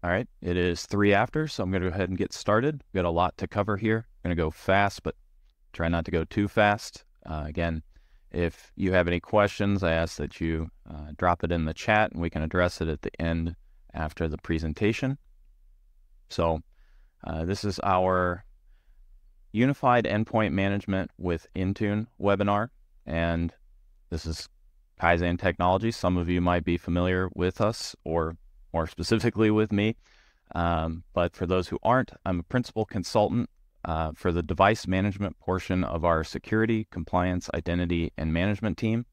All right, it is 3 after, so I'm going to go ahead and get started. We've got a lot to cover here. I'm going to go fast, but try not to go too fast. Again, if you have any questions, I ask that you drop it in the chat, and we can address it at the end after the presentation. So this is our Unified Endpoint Management with Intune webinar, and this is KiZAN technology. Some of you might be familiar with us, or more specifically with me. But for those who aren't, I'm a principal consultant for the device management portion of our security, compliance, identity, and management team.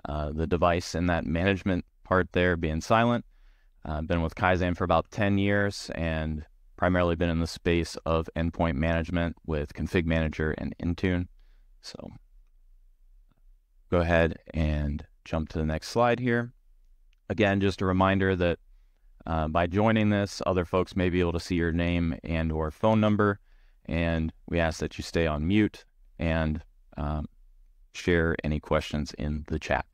The device in that management part there being silent. I've been with KiZAN for about 10 years and primarily been in the space of endpoint management with Config Manager and Intune. So go ahead and jump to the next slide here. Again, just a reminder that by joining this, other folks may be able to see your name and or phone number, and we ask that you stay on mute and share any questions in the chat.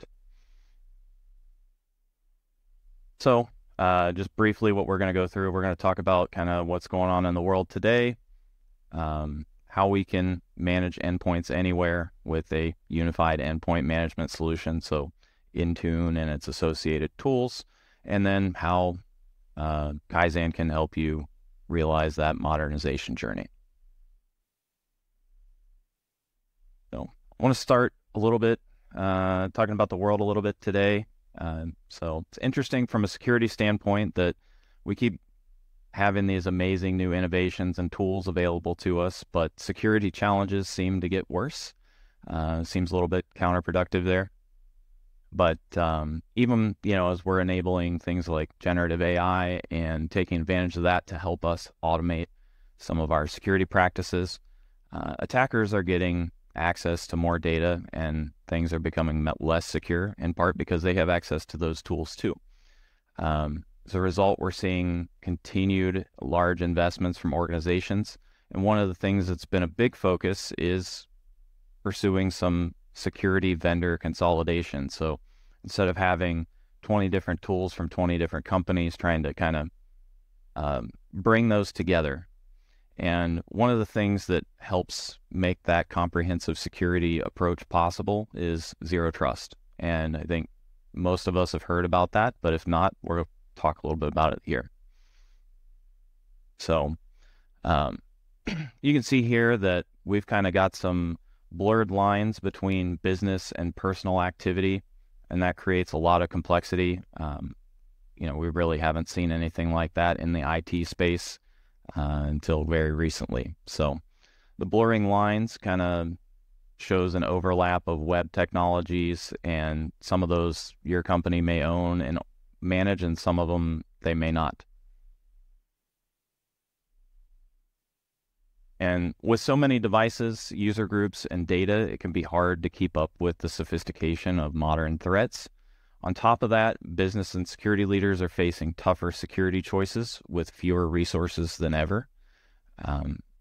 So just briefly what we're going to go through, we're going to talk about kind of what's going on in the world today, how we can manage endpoints anywhere with a unified endpoint management solution, so Intune and its associated tools, and then how KiZAN can help you realize that modernization journey. So I want to start a little bit talking about the world a little bit today. So it's interesting from a security standpoint that we keep having these amazing new innovations and tools available to us, but security challenges seem to get worse. Seems a little bit counterproductive there. But even, as we're enabling things like generative AI and taking advantage of that to help us automate some of our security practices, attackers are getting access to more data and things are becoming less secure, in part because they have access to those tools too. As a result, we're seeing continued large investments from organizations. And one of the things that's been a big focus is pursuing some security vendor consolidation. So instead of having 20 different tools from 20 different companies, trying to kind of bring those together. And one of the things that helps make that comprehensive security approach possible is Zero Trust. And I think most of us have heard about that, but if not, we're going to talk a little bit about it here. So you can see here that we've kind of got some blurred lines between business and personal activity, and that creates a lot of complexity. We really haven't seen anything like that in the IT space until very recently. So the blurring lines kind of shows an overlap of web technologies, and some of those your company may own and manage, and some of them they may not. And with so many devices, user groups, and data, it can be hard to keep up with the sophistication of modern threats. On top of that, business and security leaders are facing tougher security choices with fewer resources than ever.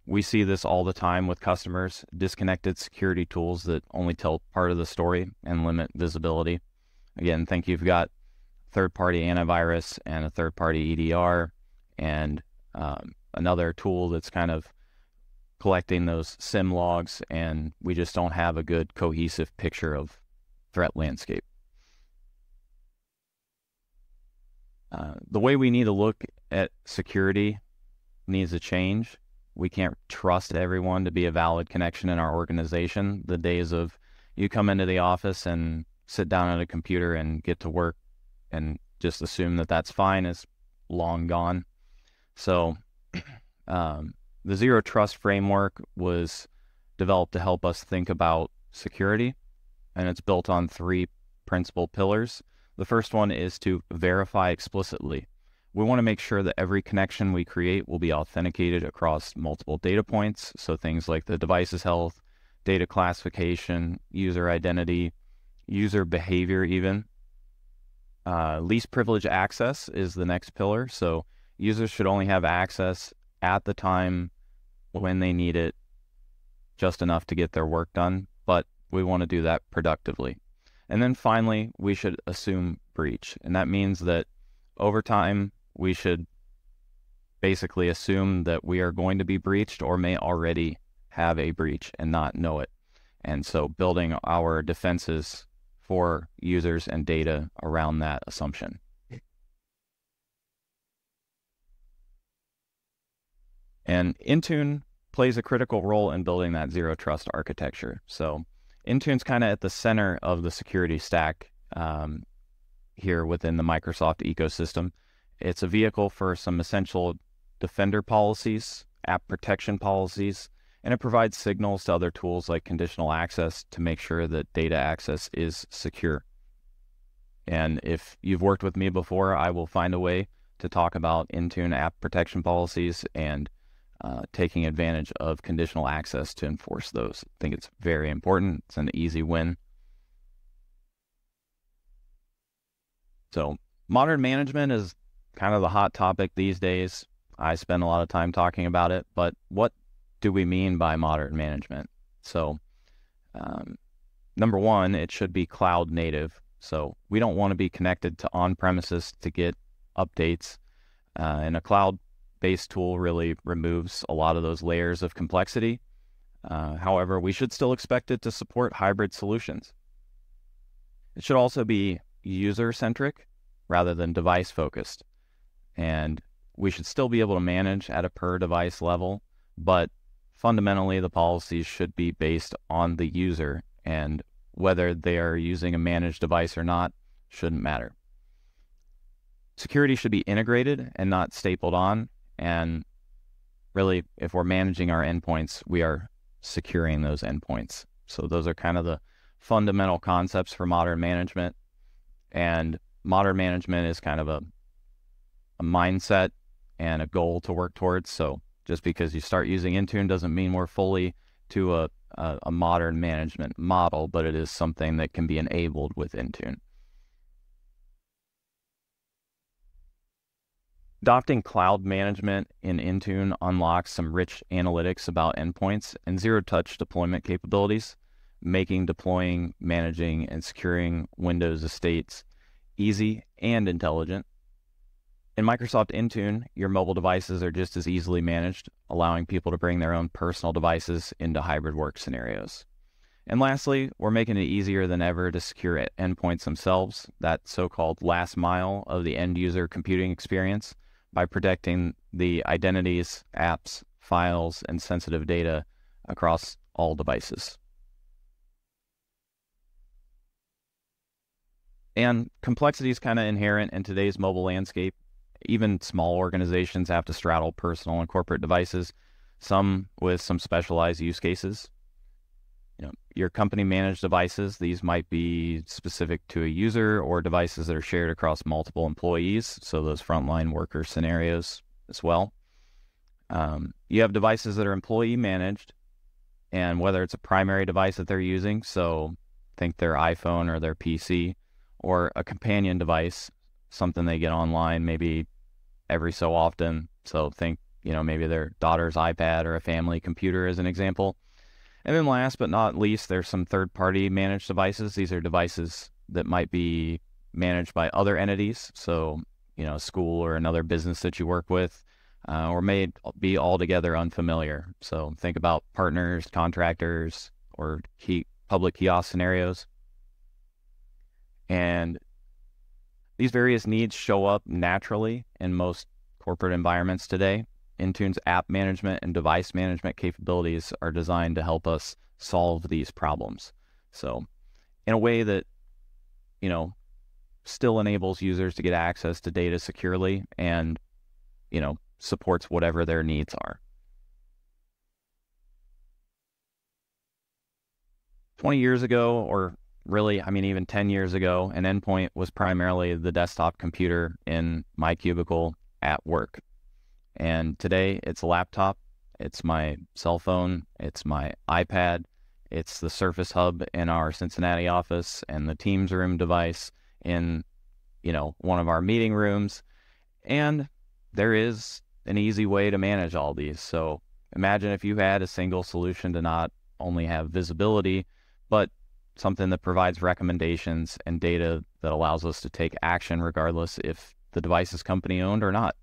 We see this all the time with customers, disconnected security tools that only tell part of the story and limit visibility. Again, think you've got third-party antivirus and a third-party EDR and another tool that's kind of collecting those SIM logs, and we just don't have a good cohesive picture of threat landscape. The way we need to look at security needs to change. We can't trust everyone to be a valid connection in our organization. The days of you come into the office and sit down at a computer and get to work and just assume that that's fine is long gone. So the Zero Trust framework was developed to help us think about security, and it's built on 3 principal pillars. The first one is to verify explicitly. We want to make sure that every connection we create will be authenticated across multiple data points, so things like the device's health, data classification, user identity, user behavior even. Least privilege access is the next pillar, so users should only have access at the time when they need it, just enough to get their work done, but we want to do that productively. And then finally, we should assume breach. And that means that over time, we should basically assume that we are going to be breached or may already have a breach and not know it. And so building our defenses for users and data around that assumption. And Intune plays a critical role in building that zero trust architecture. So Intune's kind of at the center of the security stack here within the Microsoft ecosystem. It's a vehicle for some essential defender policies, app protection policies, and it provides signals to other tools like conditional access to make sure that data access is secure. And if you've worked with me before, I will find a way to talk about Intune app protection policies and taking advantage of conditional access to enforce those. I think it's very important. It's an easy win. So modern management is kind of the hot topic these days. I spend a lot of time talking about it, but what do we mean by modern management? So number one, it should be cloud native. So we don't want to be connected to on-premises to get updates. And a cloud-based tool really removes a lot of those layers of complexity. However, we should still expect it to support hybrid solutions. It should also be user-centric rather than device-focused. And we should still be able to manage at a per-device level, but fundamentally the policies should be based on the user, and whether they are using a managed device or not shouldn't matter. Security should be integrated and not stapled on, and really, if we're managing our endpoints, we are securing those endpoints. So those are kind of the fundamental concepts for modern management, and modern management is kind of a mindset and a goal to work towards. So just because you start using Intune doesn't mean we're fully to a modern management model, but it is something that can be enabled with Intune. Adopting cloud management in Intune unlocks some rich analytics about endpoints and zero-touch deployment capabilities, making deploying, managing, and securing Windows estates easy and intelligent. In Microsoft Intune, your mobile devices are just as easily managed, allowing people to bring their own personal devices into hybrid work scenarios. And lastly, we're making it easier than ever to secure endpoints themselves, that so-called last mile of the end-user computing experience, by protecting the identities, apps, files, and sensitive data across all devices. And complexity is kind of inherent in today's mobile landscape. Even small organizations have to straddle personal and corporate devices, some with some specialized use cases. Your company managed devices, these might be specific to a user or devices that are shared across multiple employees, so those frontline worker scenarios as well. You have devices that are employee managed, and whether it's a primary device that they're using, so think their iPhone or their PC, or a companion device, something they get online maybe every so often, so think maybe their daughter's iPad or a family computer as an example. And then last but not least, there's some third-party managed devices. These are devices that might be managed by other entities, so a school or another business that you work with, or may be altogether unfamiliar. So think about partners, contractors, or public kiosk scenarios. And these various needs show up naturally in most corporate environments today. Intune's app management and device management capabilities are designed to help us solve these problems. So in a way that, still enables users to get access to data securely and, supports whatever their needs are. 20 years ago, or really, even 10 years ago, an endpoint was primarily the desktop computer in my cubicle at work. And today it's a laptop, it's my cell phone, it's my iPad, it's the Surface Hub in our Cincinnati office, and the Teams room device in, one of our meeting rooms. And there is an easy way to manage all these. So imagine if you had a single solution to not only have visibility, but something that provides recommendations and data that allows us to take action regardless if the device is company owned or not.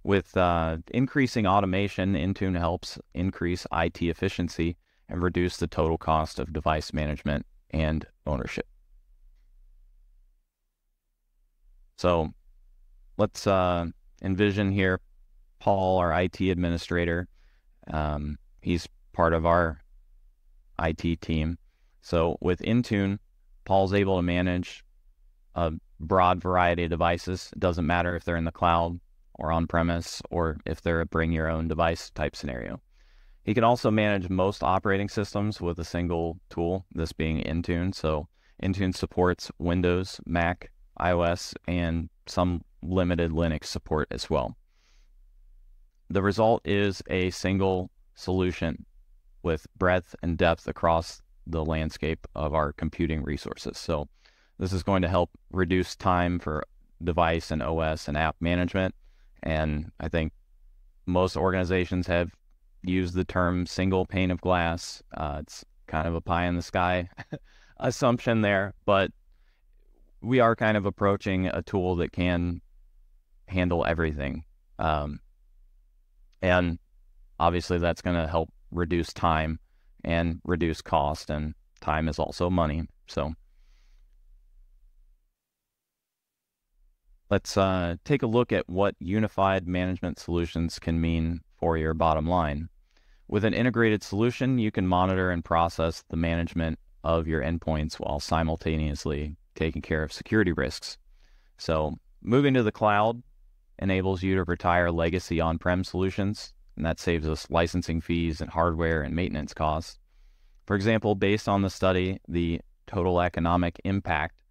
With increasing automation, Intune helps increase IT efficiency and reduce the total cost of device management and ownership. So let's envision here Paul, our IT administrator. He's part of our IT team. So with Intune, Paul's able to manage a broad variety of devices. It doesn't matter if they're in the cloud or on-premise, or if they're a bring your own device type scenario. He can also manage most operating systems with a single tool, this being Intune. So Intune supports Windows, Mac, iOS, and some limited Linux support as well. The result is a single solution with breadth and depth across the landscape of our computing resources. So this is going to help reduce time for device and OS and app management. And I think most organizations have used the term single pane of glass. It's kind of a pie in the sky assumption there, but we are kind of approaching a tool that can handle everything. And obviously that's going to help reduce time and reduce cost, and time is also money. So let's take a look at what unified management solutions can mean for your bottom line. With an integrated solution, you can monitor and process the management of your endpoints while simultaneously taking care of security risks. So moving to the cloud enables you to retire legacy on-prem solutions, and that saves us licensing fees and hardware and maintenance costs. For example, based on the study, the total economic impact,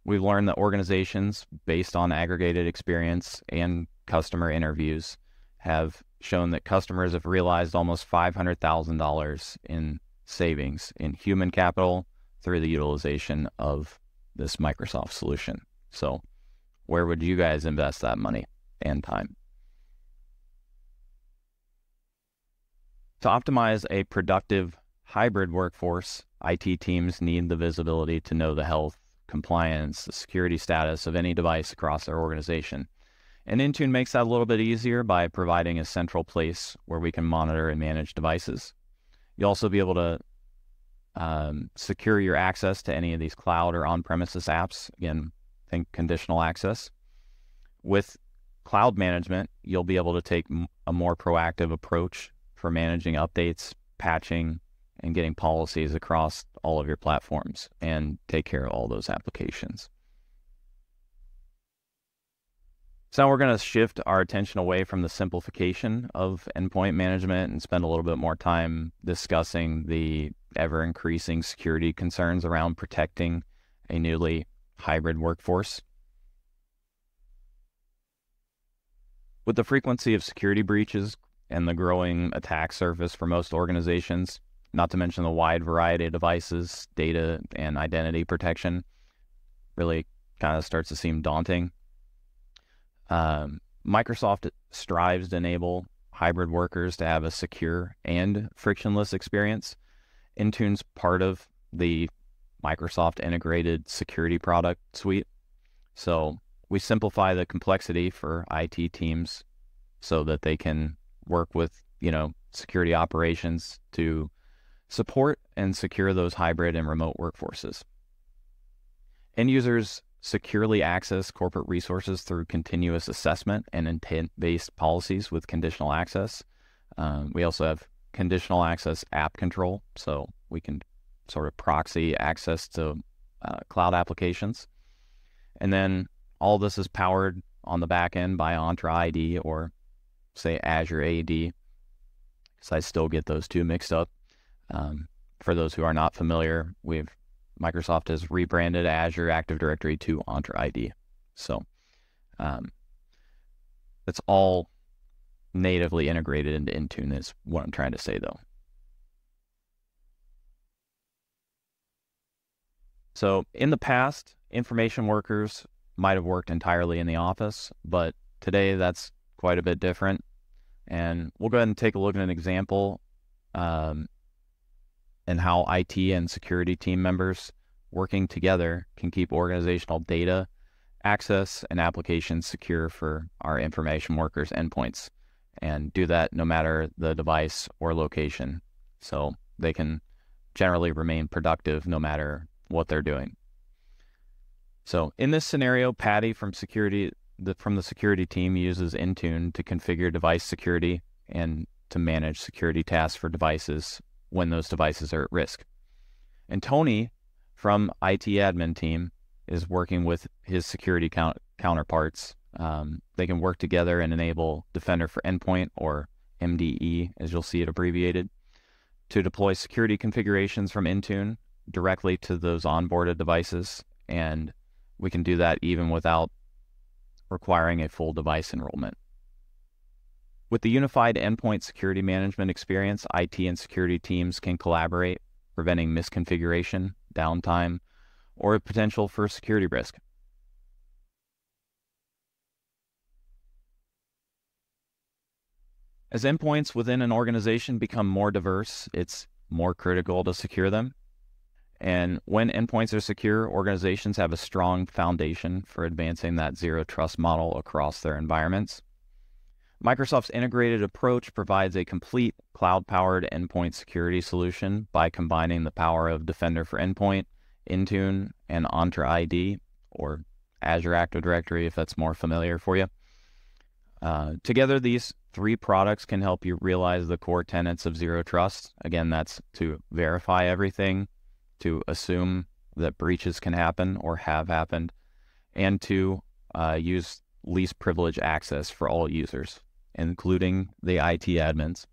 we've learned that organizations, based on aggregated experience and customer interviews, have shown that customers have realized almost $500,000 in savings in human capital through the utilization of this Microsoft solution. So where would you guys invest that money and time? To optimize a productive hybrid workforce, IT teams need the visibility to know the health, compliance, the security status of any device across their organization. And Intune makes that a little bit easier by providing a central place where we can monitor and manage devices. You'll also be able to secure your access to any of these cloud or on-premises apps. Again, think conditional access. With cloud management, you'll be able to take a more proactive approach for managing updates, patching, and getting policies across all of your platforms and take care of all those applications. So now we're going to shift our attention away from the simplification of endpoint management and spend a little bit more time discussing the ever-increasing security concerns around protecting a newly hybrid workforce. With the frequency of security breaches and the growing attack surface for most organizations, not to mention the wide variety of devices, data, and identity protection, really kind of starts to seem daunting. Microsoft strives to enable hybrid workers to have a secure and frictionless experience. Intune's part of the Microsoft integrated security product suite. So we simplify the complexity for IT teams so that they can work with, security operations to support and secure those hybrid and remote workforces. End users securely access corporate resources through continuous assessment and intent-based policies with conditional access. We also have conditional access app control, so we can sort of proxy access to cloud applications. And then all this is powered on the back end by Entra ID, or say Azure AD, because I still get those two mixed up. For those who are not familiar, Microsoft has rebranded Azure Active Directory to Entra ID. So it's all natively integrated into Intune is what I'm trying to say, though. So in the past, information workers might have worked entirely in the office, but today that's quite a bit different. And we'll go ahead and take a look at an example and how IT and security team members working together can keep organizational data access and applications secure for our information workers endpoints, and do that no matter the device or location. So they can generally remain productive no matter what they're doing. So in this scenario, Patty from the security team uses Intune to configure device security and to manage security tasks for devices when those devices are at risk. And Tony from IT admin team is working with his security counterparts. They can work together and enable Defender for Endpoint, or MDE, as you'll see it abbreviated, to deploy security configurations from Intune directly to those onboarded devices. And we can do that even without requiring a full device enrollment. With the unified endpoint security management experience, IT and security teams can collaborate, preventing misconfiguration, downtime, or potential for security risk. As endpoints within an organization become more diverse, it's more critical to secure them. And when endpoints are secure, organizations have a strong foundation for advancing that zero trust model across their environments. Microsoft's integrated approach provides a complete cloud-powered endpoint security solution by combining the power of Defender for Endpoint, Intune, and Entra ID, or Azure Active Directory if that's more familiar for you. Together, these three products can help you realize the core tenets of zero trust. Again, that's to verify everything, to assume that breaches can happen or have happened, and to use least privilege access for all users, including the IT admins.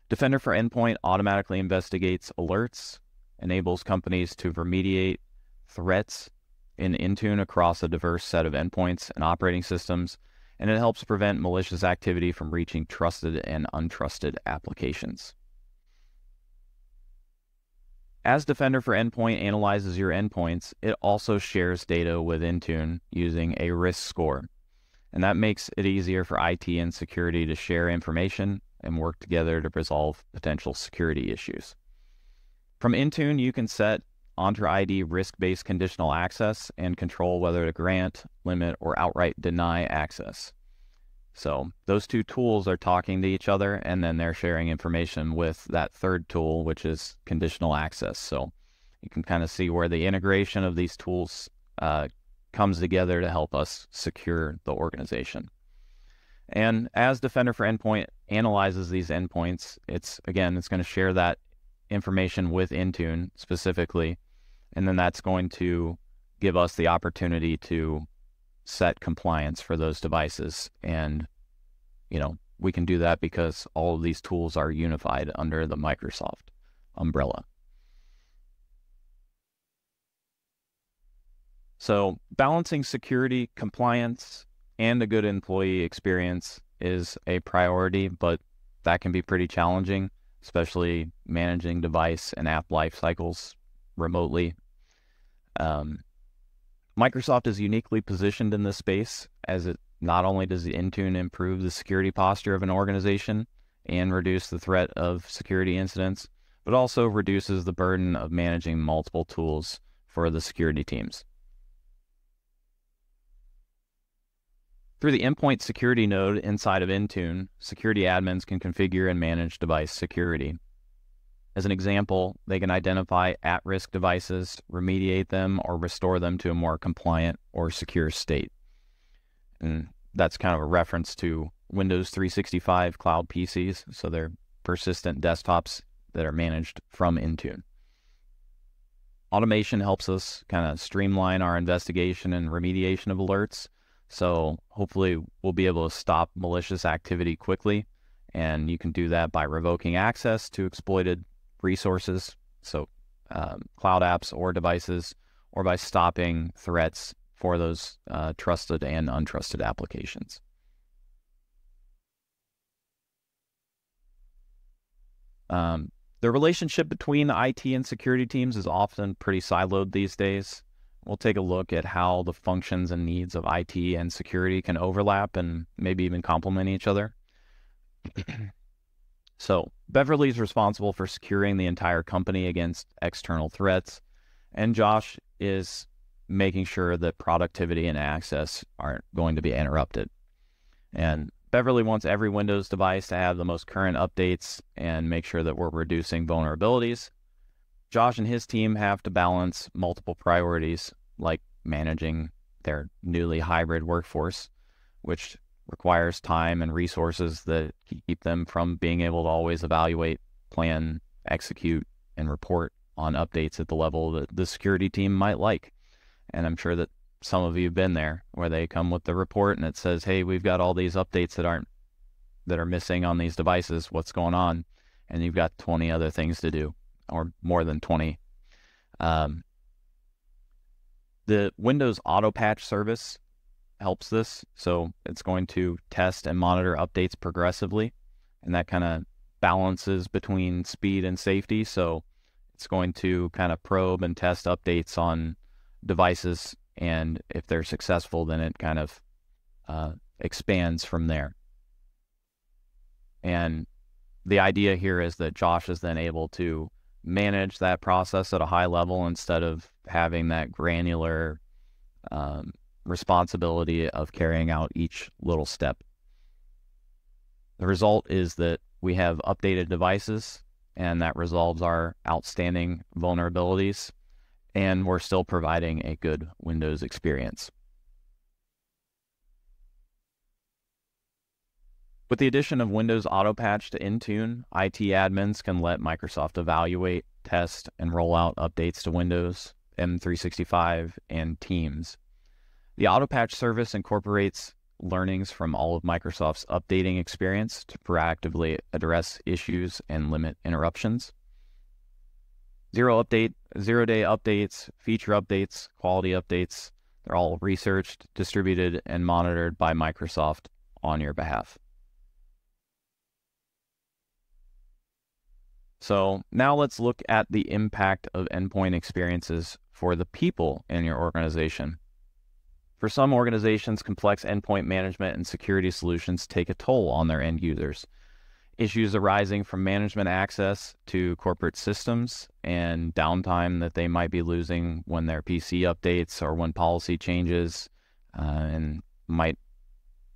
Defender for Endpoint automatically investigates alerts, enables companies to remediate threats in Intune across a diverse set of endpoints and operating systems, and it helps prevent malicious activity from reaching trusted and untrusted applications. As Defender for Endpoint analyzes your endpoints, it also shares data with Intune using a risk score. And that makes it easier for IT and security to share information and work together to resolve potential security issues. From Intune, you can set Entra ID risk-based conditional access and control whether to grant, limit, or outright deny access. So those two tools are talking to each other, and then they're sharing information with that third tool, which is conditional access. So you can kind of see where the integration of these tools comes together to help us secure the organization. And as Defender for Endpoint analyzes these endpoints, it's going to share that information with Intune specifically, and then that's going to give us the opportunity to set compliance for those devices. And, we can do that because all of these tools are unified under the Microsoft umbrella. So balancing security, compliance, and a good employee experience is a priority, but that can be pretty challenging, especially managing device and app life cycles remotely. Microsoft is uniquely positioned in this space, as it not only does Intune improve the security posture of an organization and reduce the threat of security incidents, but also reduces the burden of managing multiple tools for the security teams. Through the endpoint security node inside of Intune, security admins can configure and manage device security. As an example, they can identify at-risk devices, remediate them, or restore them to a more compliant or secure state. And that's kind of a reference to Windows 365 cloud PCs, so they're persistent desktops that are managed from Intune. Automation helps us kind of streamline our investigation and remediation of alerts, so hopefully we'll be able to stop malicious activity quickly, and you can do that by revoking access to exploited resources, so cloud apps or devices, or by stopping threats for those trusted and untrusted applications. The relationship between the IT and security teams is often pretty siloed these days. We'll take a look at how the functions and needs of IT and security can overlap and maybe even complement each other. So Beverly is responsible for securing the entire company against external threats, and Josh is making sure that productivity and access aren't going to be interrupted. And Beverly wants every Windows device to have the most current updates and make sure that we're reducing vulnerabilities. Josh and his team have to balance multiple priorities, like managing their newly hybrid workforce, which requires time and resources that keep them from being able to always evaluate, plan, execute, and report on updates at the level that the security team might like. And I'm sure that some of you have been there, where they come with the report and it says, hey, we've got all these updates that are missing on these devices. What's going on? And you've got 20 other things to do, or more than 20. The Windows Autopatch service helps this. So it's going to test and monitor updates progressively, and that kind of balances between speed and safety. So it's going to kind of probe and test updates on devices, and if they're successful, then it kind of expands from there. And the idea here is that Josh is then able to manage that process at a high level instead of having that granular responsibility of carrying out each little step. The result is that we have updated devices, and that resolves our outstanding vulnerabilities, and we're still providing a good Windows experience. With the addition of Windows Autopatch to Intune, IT admins can let Microsoft evaluate, test, and roll out updates to Windows, M365, and Teams. The Autopatch service incorporates learnings from all of Microsoft's updating experience to proactively address issues and limit interruptions. Zero-day updates, feature updates, quality updates, they're all researched, distributed, and monitored by Microsoft on your behalf. So now let's look at the impact of endpoint experiences for the people in your organization. For some organizations, complex endpoint management and security solutions take a toll on their end users. Issues arising from management access to corporate systems and downtime that they might be losing when their PC updates or when policy changes, and might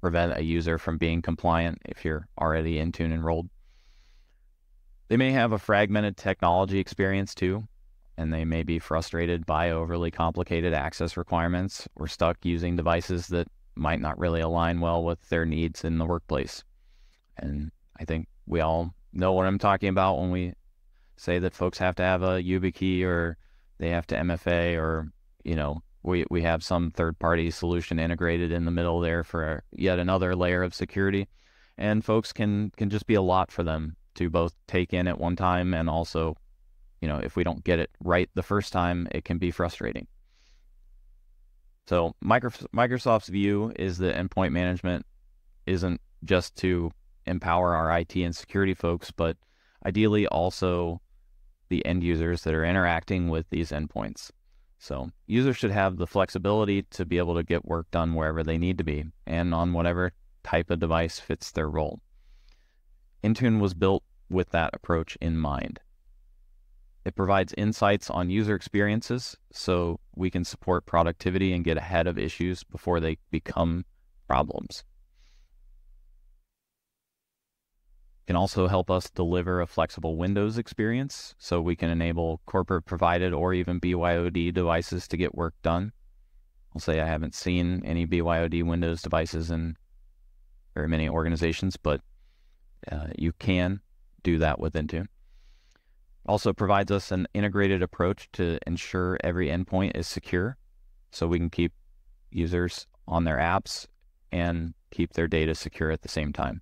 prevent a user from being compliant if you're already Intune enrolled. They may have a fragmented technology experience too, and they may be frustrated by overly complicated access requirements or stuck using devices that might not really align well with their needs in the workplace. And I think we all know what I'm talking about when we say that folks have to have a YubiKey, or they have to MFA, or, we have some third-party solution integrated in the middle there for yet another layer of security. And folks can just be a lot for them to both take in at one time, and also, if we don't get it right the first time, it can be frustrating. So Microsoft's view is that endpoint management isn't just to empower our IT and security folks, but ideally also the end users that are interacting with these endpoints. So users should have the flexibility to be able to get work done wherever they need to be and on whatever type of device fits their role. Intune was built with that approach in mind. It provides insights on user experiences so we can support productivity and get ahead of issues before they become problems. It can also help us deliver a flexible Windows experience so we can enable corporate provided or even BYOD devices to get work done. I'll say I haven't seen any BYOD Windows devices in very many organizations, but you can do that with Intune. Also provides us an integrated approach to ensure every endpoint is secure, so we can keep users on their apps and keep their data secure at the same time.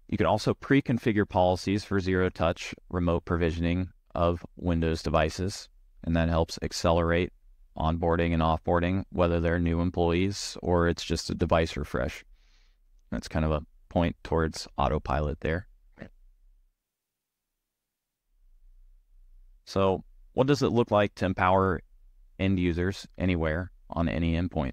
You can also pre-configure policies for ZeroTouch remote provisioning of Windows devices, and that helps accelerate onboarding and offboarding, whether they're new employees or it's just a device refresh. That's kind of a point towards autopilot there. So what does it look like to empower end users anywhere on any endpoint?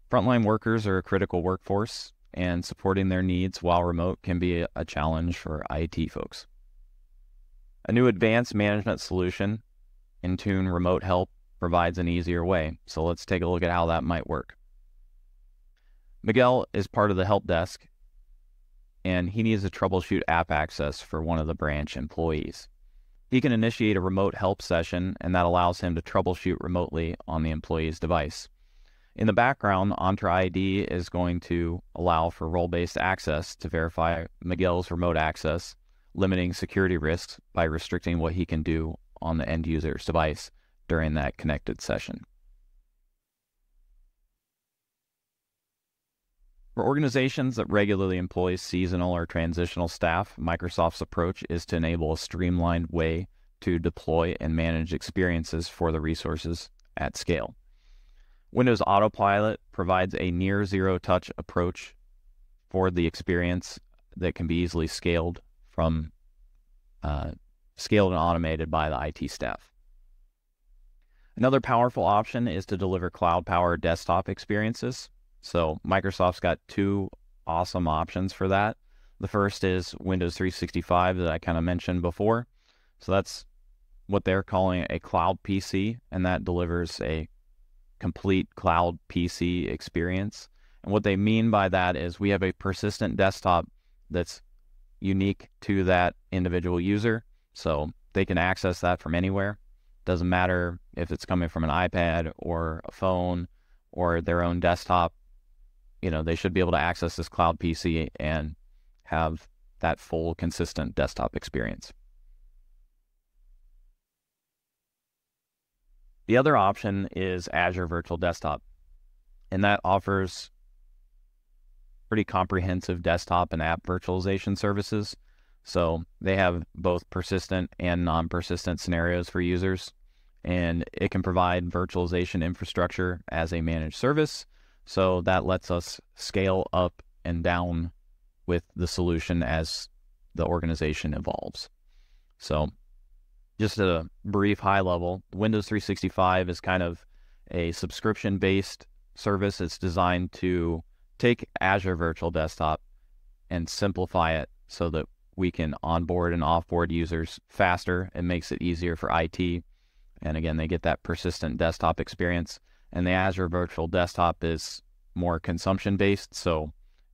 Frontline workers are a critical workforce, and supporting their needs while remote can be a challenge for IT folks. A new advanced management solution, Intune Remote Help, provides an easier way. So let's take a look at how that might work. Miguel is part of the help desk, and he needs to troubleshoot app access for one of the branch employees. He can initiate a remote help session, and that allows him to troubleshoot remotely on the employee's device. In the background, Entra ID is going to allow for role-based access to verify Miguel's remote access, limiting security risks by restricting what he can do on the end user's device during that connected session. For organizations that regularly employ seasonal or transitional staff, Microsoft's approach is to enable a streamlined way to deploy and manage experiences for the resources at scale. Windows Autopilot provides a near zero-touch approach for the experience that can be easily scaled and automated by the IT staff. Another powerful option is to deliver cloud-powered desktop experiences. So Microsoft's got two awesome options for that. The first is Windows 365 that I kind of mentioned before. So that's what they're calling a cloud PC, and that delivers a complete cloud PC experience. And what they mean by that is we have a persistent desktop that's unique to that individual user, so they can access that from anywhere. Doesn't matter if it's coming from an iPad or a phone or their own desktop. They should be able to access this cloud PC and have that full, consistent desktop experience. The other option is Azure Virtual Desktop, and that offers pretty comprehensive desktop and app virtualization services. So they have both persistent and non-persistent scenarios for users, and it can provide virtualization infrastructure as a managed service. So that lets us scale up and down with the solution as the organization evolves. So just at a brief high level, Windows 365 is kind of a subscription-based service. It's designed to take Azure Virtual Desktop and simplify it so that we can onboard and offboard users faster. It makes it easier for IT. And again, they get that persistent desktop experience. And the Azure Virtual Desktop is more consumption-based. So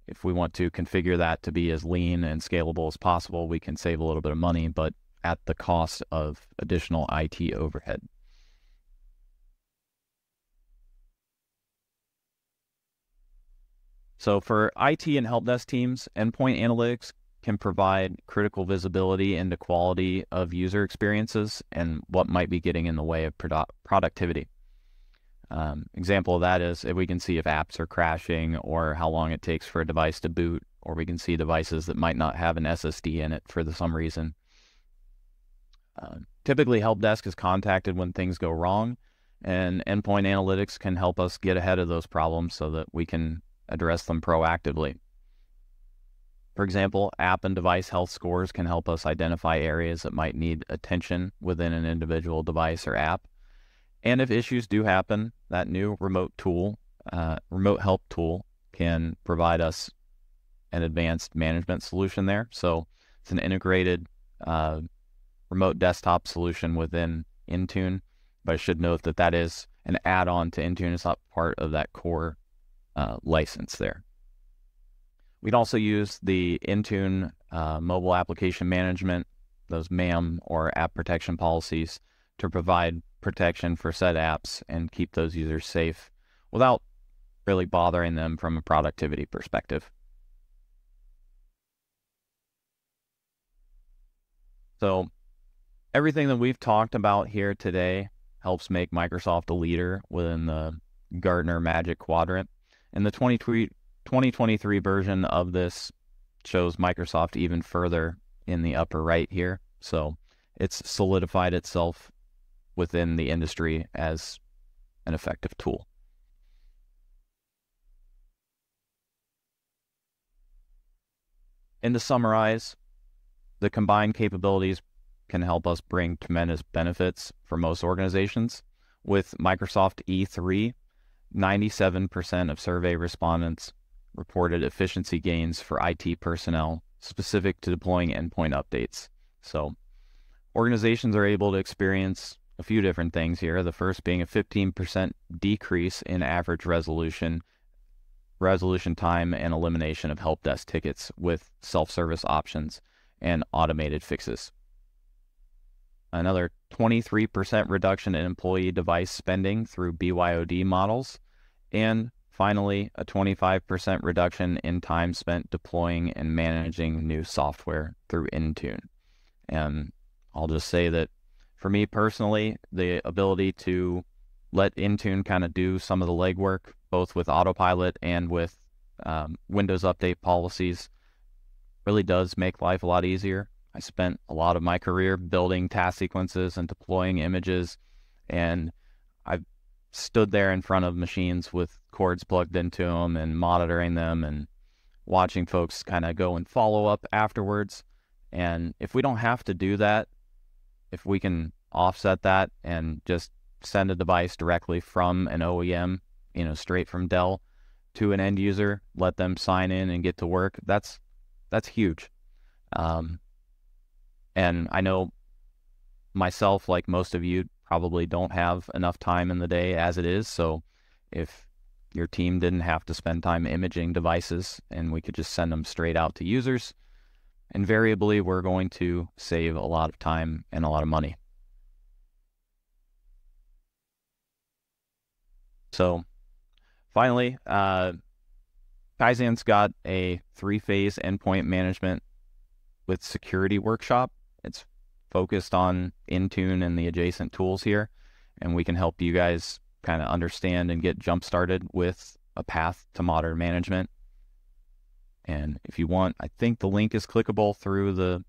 if we want to configure that to be as lean and scalable as possible, we can save a little bit of money, but at the cost of additional IT overhead. So for IT and help desk teams, Endpoint Analytics can provide critical visibility into quality of user experiences and what might be getting in the way of productivity. Example of that is if we can see if apps are crashing or how long it takes for a device to boot, or we can see devices that might not have an SSD in it for some reason. Typically, help desk is contacted when things go wrong, and Endpoint Analytics can help us get ahead of those problems so that we can address them proactively. For example, app and device health scores can help us identify areas that might need attention within an individual device or app. And if issues do happen, that new remote help tool can provide us an advanced management solution there. So it's an integrated remote desktop solution within Intune, but I should note that that is an add-on to Intune. It's not part of that core license there. We'd also use the Intune mobile application management, those MAM or app protection policies, to provide protection for said apps and keep those users safe without really bothering them from a productivity perspective. So everything that we've talked about here today helps make Microsoft a leader within the Gartner Magic Quadrant. And the 2023 version of this shows Microsoft even further in the upper right here. So it's solidified itself within the industry as an effective tool. And to summarize, the combined capabilities can help us bring tremendous benefits for most organizations. With Microsoft E3, 97% of survey respondents reported efficiency gains for IT personnel specific to deploying endpoint updates. So organizations are able to experience a few different things here. The first being a 15% decrease in average resolution time and elimination of help desk tickets with self-service options and automated fixes. Another 23% reduction in employee device spending through BYOD models, and finally, a 25% reduction in time spent deploying and managing new software through Intune. And I'll just say that for me personally, the ability to let Intune kind of do some of the legwork, both with Autopilot and with Windows Update policies, really does make life a lot easier. I spent a lot of my career building task sequences and deploying images, and I've stood there in front of machines with cords plugged into them and monitoring them and watching folks kind of go and follow up afterwards. And if we don't have to do that, if we can offset that and just send a device directly from an OEM, straight from Dell to an end user, let them sign in and get to work, that's huge. And I know myself, like most of you, probably don't have enough time in the day as it is. So if your team didn't have to spend time imaging devices and we could just send them straight out to users, invariably we're going to save a lot of time and a lot of money. So finally, KiZAN's got a 3-phase endpoint management with security workshop. It's focused on Intune and the adjacent tools here, and we can help you guys kind of understand and get jump started with a path to modern management. And if you want, I think the link is clickable through the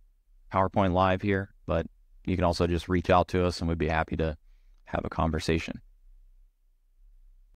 PowerPoint Live here, but you can also just reach out to us and we'd be happy to have a conversation.